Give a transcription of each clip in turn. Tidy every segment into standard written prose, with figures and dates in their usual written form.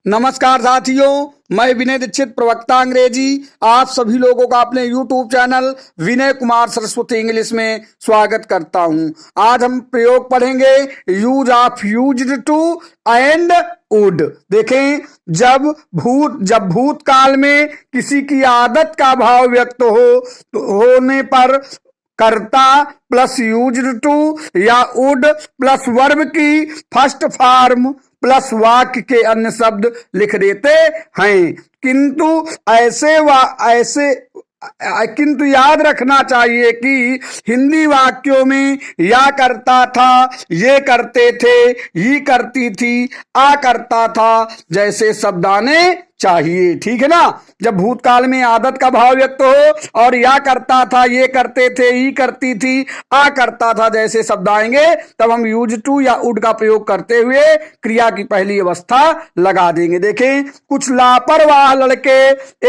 नमस्कार साथियों, मैं विनय दीक्षित प्रवक्ता अंग्रेजी आप सभी लोगों का अपने YouTube channel Vinay Kumar Saraswati English में स्वागत करता हूं। आज हम प्रयोग पढ़ेंगे use of used to and would. देखें, जब भूतकाल में किसी की आदत का भाव व्यक्त होने पर कर्ता प्लस यूज्ड टू या वुड प्लस वर्ब की फर्स्ट फॉर्म प्लस वाक्य के अन्य शब्द लिख देते हैं। किंतु याद रखना चाहिए कि हिंदी वाक्यों में या करता था, ये करते थे, ये करती थी, आ करता था जैसे शब्द आने चाहिए। ठीक है ना। जब भूतकाल में आदत का भाव व्यक्त हो और या करता था, ये करते थे, ये करती थी, आ करता था जैसे शब्द आएंगे, तब हम यूज टू या वुड का प्रयोग करते हुए क्रिया की पहली अवस्था लगा देंगे। देखें, कुछ लापरवाह लड़के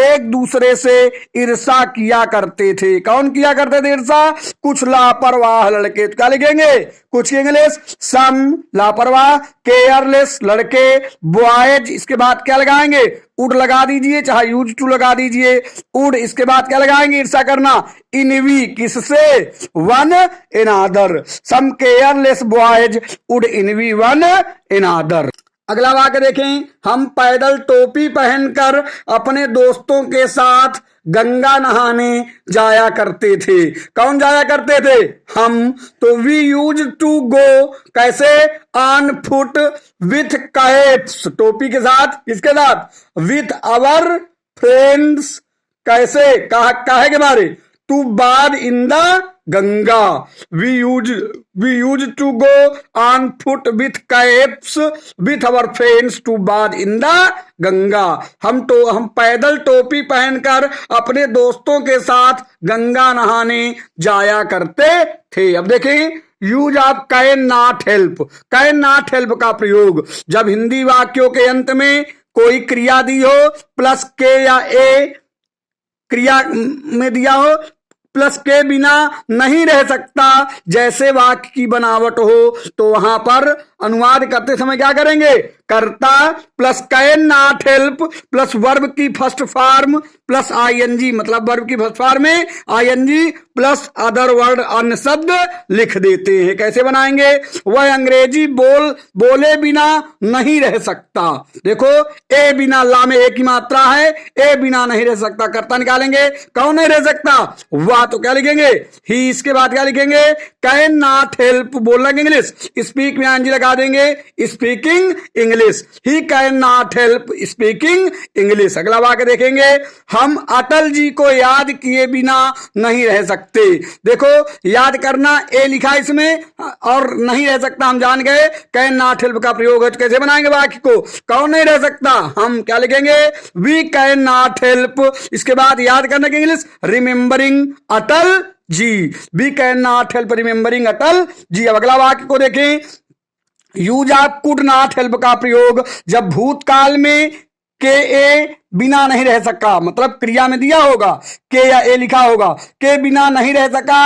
एक दूसरे से ईर्ष्या किया करते थे। कौन किया करते थे ईर्ष्या? कुछ लापरवाह लड़के। क्या लिखेंगे? कुछ इंग्लिश सम लापरवाह, केयरलेस लड़के, बॉयज इसके बाद क्या लगाएंगे? वुड लगा दीजिए, चाहे यूज टू लगा दीजिए। वुड इसके बाद क्या लगाएंगे? ईर्ष्या करना। इनवी किससे? One another. Some careless boys would envy one another. अगला वाक्य देखें, हम पैदल टोपी पहनकर अपने दोस्तों के साथ गंगा नहाने जाया करते थे। कौन जाया करते थे? हम। तो वी यूज टू गो कैसे? ऑन फुट विथ कैप्स, टोपी के साथ, किसके साथ? With our friends. कैसे? काहे के बारे? To bath in the Ganga. We use to go on foot with caps with our friends to bath in the Ganga. हम पैदल टोपी पहनकर अपने दोस्तों के साथ गंगा नहाने जाया करते थे। अब देखें, use of can not help. Can not help का प्रयोग जब हिंदी वाक्यों के अंत में कोई क्रिया दी हो, प्लस के या ए क्रिया में दिया हो, प्लस के बिना नहीं रह सकता जैसे वाक्य की बनावट हो, तो वहां पर अनुवाद करते समय क्या करेंगे? कर्ता plus can not help plus verb की फर्स्ट फॉर्म प्लस आईएनजी, मतलब वर्ब की फर्स्ट फॉर्म में आईएनजी प्लस अदर वर्ड अन्य शब्द लिख देते हैं। कैसे बनाएंगे? वह अंग्रेजी बोले बिना नहीं रह सकता। देखो, ए बिना, ला में एक ही मात्रा है, ए बिना नहीं रह सकता। कर्ता निकालेंगे, कौन नहीं रह सकता? वह। तो क्या लिखेंगे? ही। इसके बाद क्या लिखेंगे? कैन नॉट हेल्प बोलना इंग्लिश, स्पीक में आईएनजी लगा देंगे, speaking English. He can not help speaking English. अगला वाक्य देखेंगे, हम अटल जी को याद किए बिना नहीं रह सकते। देखो, याद करना ए लिखा इसमें और नहीं रह सकता हम जान गए, कैन नॉट हेल्प का प्रयोग है। कैसे बनाएंगे वाक्य को? कौन नहीं रह सकता? हम। क्या लिखेंगे? We can not help. इसके बाद याद करने की English remembering Atal ji. We can not help remembering Atal ji. अब अगला वाक्य को देखें, use of could not help का प्रयोग जब भूतकाल में के ए बिना नहीं रह सका, मतलब क्रिया में दिया होगा के या ए लिखा होगा, के बिना नहीं रह सका,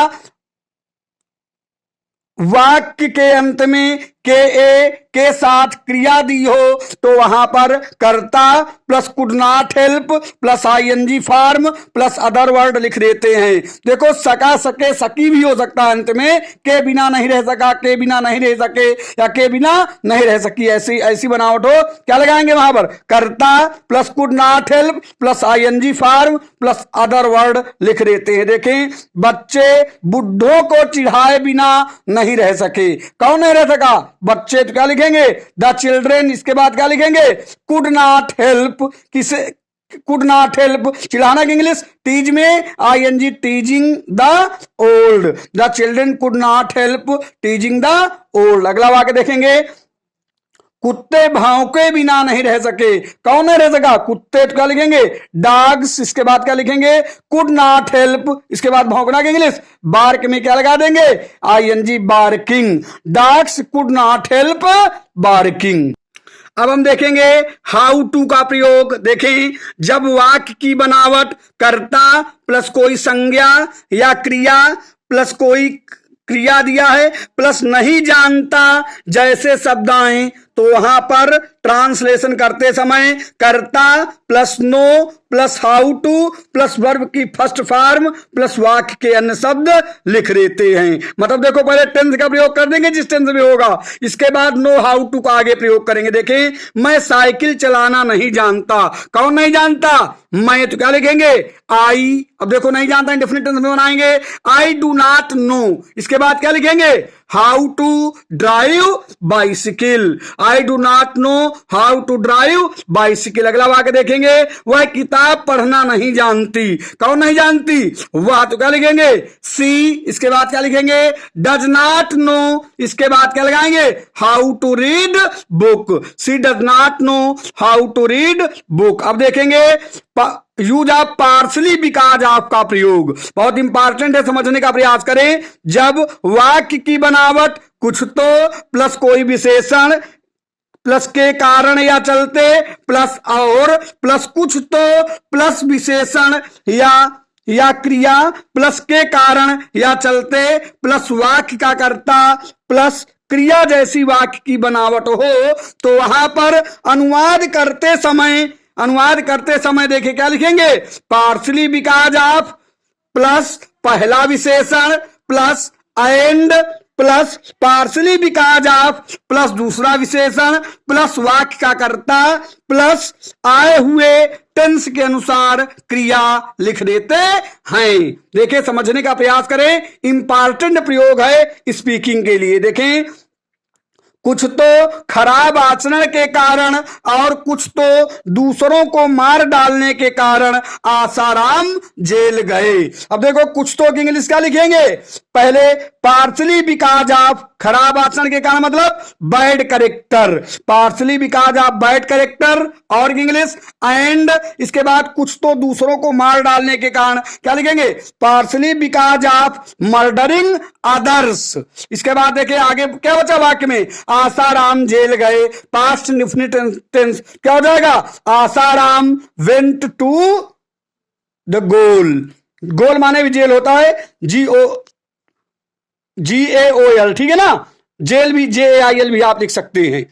वाक्य के अंत में के ए के साथ क्रिया दी हो, तो वहां पर कर्ता plus could not help plus ING form plus other word लिख देते हैं। देखो, सका, सके, सकी भी हो सकता है अंत में, के बिना नहीं रह सका, के बिना नहीं रह सके या के बिना नहीं रह सकी, ऐसी बनावट हो, क्या लगाएंगे वहां पर? कर्ता plus could not help plus ING form plus other word लिख देते हैं। देखें, बच्चे बुढ़ों को चिढ़ाए बिना नहीं रह सके। कौन नहीं रह सका? बच्चे। तो क्या लिखेंगे? The children. इसके बाद क्या लिखेंगे? Could not help. किसे? कुड नॉट हेल्प चिढ़ाना की इंग्लिश टीज में ING, teasing the old. The children could not help teasing the old. अगला वाक्य देखेंगे, कुत्ते भौंके बिना नहीं रह सके। कौन नहीं रह सका? कुत्ते। तो क्या लिखेंगे? डॉग्स। इसके बाद क्या लिखेंगे? Could not help. इसके बाद भौंकना की इंग्लिश बार्क में क्या लगा देंगे? ING, barking. Dogs could not help barking. अब हम देखेंगे हाउ टू का प्रयोग। देखें, जब वाक्य की बनावट कर्ता प्लस कोई संज्ञा या क्रिया प्लस कोई क्रिया दिया है प्लस नहीं जानता जैसे शब्द आए, तो वहां पर ट्रांसलेशन करते समय कर्ता plus no plus how to plus verb की फर्स्ट फॉर्म प्लस वाक्य के अन्य शब्द लिख देते हैं। मतलब देखो पहले टेंस का प्रयोग कर देंगे जिस टेंस में होगा, इसके बाद नो हाउ टू का आगे प्रयोग करेंगे। देखें, मैं साइकिल चलाना नहीं जानता। कौन नहीं जानता? मैं। तो क्या लिखेंगे? आई। अब देखो नहीं जानता, इंडेफिनिट टेंस में बनाएंगे आई डू नॉट नो। इसके बाद क्या लिखेंगे? How to drive bicycle. I do not know how to drive bicycle. अगला वाक्य देखेंगे, वह किताब पढ़ना नहीं जानती। कौन नहीं जानती? वह। तो क्या लिखेंगे? सी। इसके बाद क्या लिखेंगे? Does not know. इसके बाद क्या लगाएंगे? How to read book. She does not know how to read book. अब देखेंगे use of partly because of का प्रयोग बहुत इंपॉर्टेंट है, समझने का प्रयास करें। जब वाक्य की बनावट कुछ तो प्लस कोई विशेषण प्लस के कारण या चलते प्लस और प्लस कुछ तो प्लस विशेषण या क्रिया प्लस के कारण या चलते प्लस वाक्य का कर्ता प्लस क्रिया जैसी वाक्य की बनावट हो तो वहां पर अनुवाद करते समय देखिए क्या लिखेंगे? पार्सली बिकॉज ऑफ प्लस पहला विशेषण plus and plus partly because of plus दूसरा विशेषण प्लस वाक्य का कर्ता प्लस आए हुए टेंस के अनुसार क्रिया लिख देते हैं। देखिए समझने का प्रयास करें, इंपॉर्टेंट प्रयोग है स्पीकिंग के लिए। देखें, कुछ तो खराब आचरण के कारण और कुछ तो दूसरों को मार डालने के कारण आसाराम जेल गए। अब देखो कुछ तो की इंग्लिश क्या लिखेंगे? पहले पार्सली बिकॉज ऑफ खराब आचरण के कारण मतलब bad character, partly because of bad character और इंग्लिश एंड। इसके बाद कुछ तो दूसरों को मार डालने के कारण क्या लिखेंगे? Partly because of murdering others. इसके बाद देखिए आगे क्या बचा वाक्य में? आसाराम जेल गए। पास्ट इंडेफिनिट टेंस क्या हो जाएगा? Asaram went to the gaol. Gaol माने भी जेल होता है, GAOL, ठीक है ना? जेल भी JAIL भी आप लिख सकते हैं।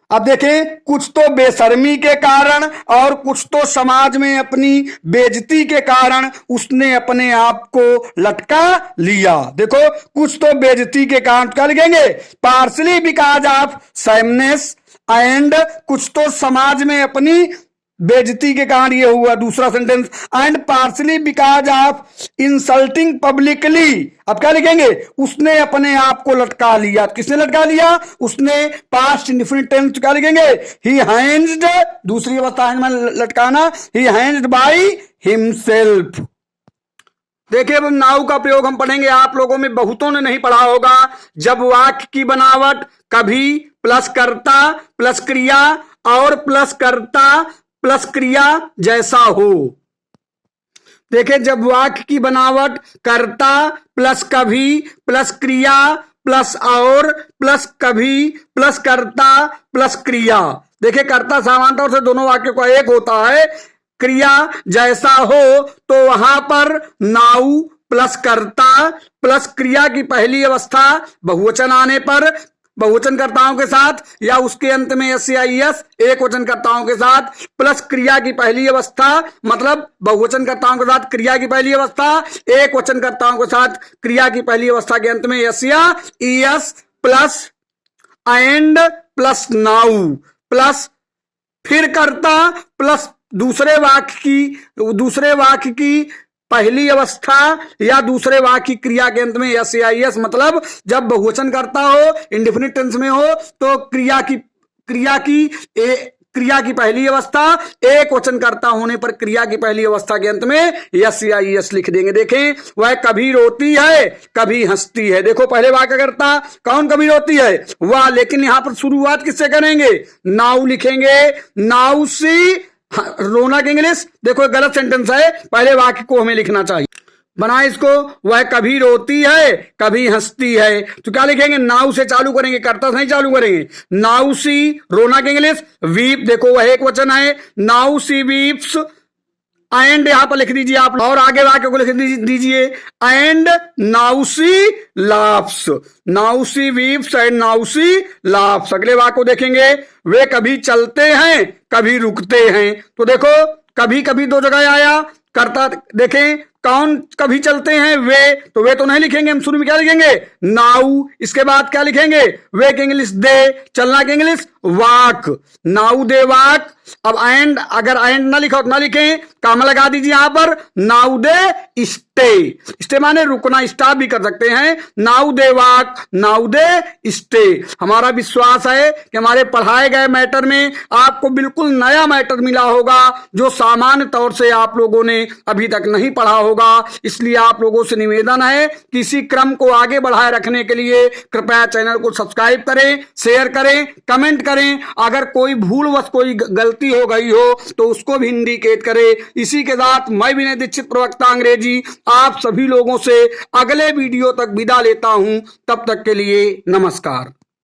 अब देखें, कुछ तो बेशर्मी के कारण और कुछ तो समाज में अपनी बेइज्जती के कारण उसने अपने आप को लटका लिया। देखो कुछ तो बेइज्जती के कारण क्या लिखेंगे? पार्सली बिकॉज ऑफ सैमनेस एंड कुछ तो समाज में अपनी बेइज्जती के कारण ये हुआ दूसरा sentence and partly because of insulting publicly. अब क्या लिखेंगे? उसने अपने आप को लटका लिया। किसने लटका लिया? उसने। पास्ट इंडेफिनिट टेंस क्या लिखेंगे? ही हैंज्ड, दूसरी अवस्था में लटकाना, ही हैंज्ड बाय हिमसेल्फ। देखिए अब नाउ का प्रयोग हम पढ़ेंगे, आप लोगों में बहुतों ने नहीं पढ़ा होगा। जब वाक्य की बनावट कभी प्लस कर्ता प्लस क्रिया और प्लस कर्ता प्लस क्रिया जैसा हो। देखिए जब वाक्य की बनावट कर्ता प्लस कभी प्लस क्रिया प्लस और प्लस कभी प्लस कर्ता प्लस क्रिया। देखिए कर्ता सामान्य तौर से दोनों वाक्यों का एक होता है। क्रिया जैसा हो तो वहां पर नाउ प्लस कर्ता प्लस क्रिया की पहली अवस्था बहुवचन आने पर बहुवचनकर्ताओं के साथ या उसके अंत में एस या ईएस एक वचनकर्ताओं के साथ प्लस क्रिया की पहली अवस्था मतलब बहुवचनकर्ताओं के साथ क्रिया की पहली अवस्था एक वचनकर्ताओं के साथ क्रिया की पहली अवस्था के अंत में एस या ES plus and plus now plus फिर कर्ता प्लस दूसरे वाक्य की पहली अवस्था या दूसरे वाक्य की क्रिया के अंत में एस या एस। मतलब जब बहुवचन करता हो इंडेफिनिट टेंस में हो तो क्रिया की पहली अवस्था एक वचन करता होने पर क्रिया की पहली अवस्था के अंत में एस या एस लिख देंगे। देखें वह कभी रोती है कभी हंसती है। देखो पहले वाक्य करता कौन कभी रोती है? वह। लेकिन यहां पर शुरुआत किससे करेंगे? नाउ लिखेंगे। नाउ सी रोना की इंग्लिश देखो गलत सेंटेंस है, पहले वाक्य को हमें लिखना चाहिए। बनाए इसको, वह कभी रोती है कभी हंसती है। तो क्या लिखेंगे? नाउ से चालू करेंगे, कर्ता से नहीं चालू करेंगे। नाउ सी रोना की इंग्लिश वीप, देखो वह एक वचन है। नाउ सी वीप्स एंड यहां पर लिख दीजिए आप, और आगे वाक्य को लिख दीजिए and now she laughs, now she weeps and now she laughs. अगले वाक्य को देखेंगे, वे कभी चलते हैं कभी रुकते हैं। तो देखो कभी कभी दो जगह आया, करता देखें कौन कभी चलते हैं, वे, तो वे तो नहीं लिखेंगे, हम शुरू में क्या लिखेंगे नाउ, इसके बाद क्या लिखेंगे वे के इंग्लिश दे, चलना के English walk, now they walk. अब एंड, अगर एंड ना लिखो ना लिखें, काम लगा दीजिए यहां पर, नाउ दे स्टे, स्टे माने रुकना, स्टॉप भी कर सकते हैं, now they walk now they stay. हमारा विश्वास है कि हमारे पढ़ाए गए मैटर में आपको बिल्कुल नया मैटर मिला होगा, जो सामान्य तौर से आप लोगों ने अभी तक नहीं पढ़ा होगा। इसलिए आप लोगों से निवेदन है कि इसी क्रम को आगे बढ़ाए रखने के लिए कृपया चैनल को सब्सक्राइब करें, शेयर करें, कमेंट करें। अगर कोई भूलवश कोई गलती हो गई हो तो उसको भी इंडिकेट करें। इसी के साथ मैं विनय दीक्षित, प्रवक्ता अंग्रेजी, आप सभी लोगों से अगले वीडियो तक विदा लेता हूं। तब तक के लिए नमस्कार।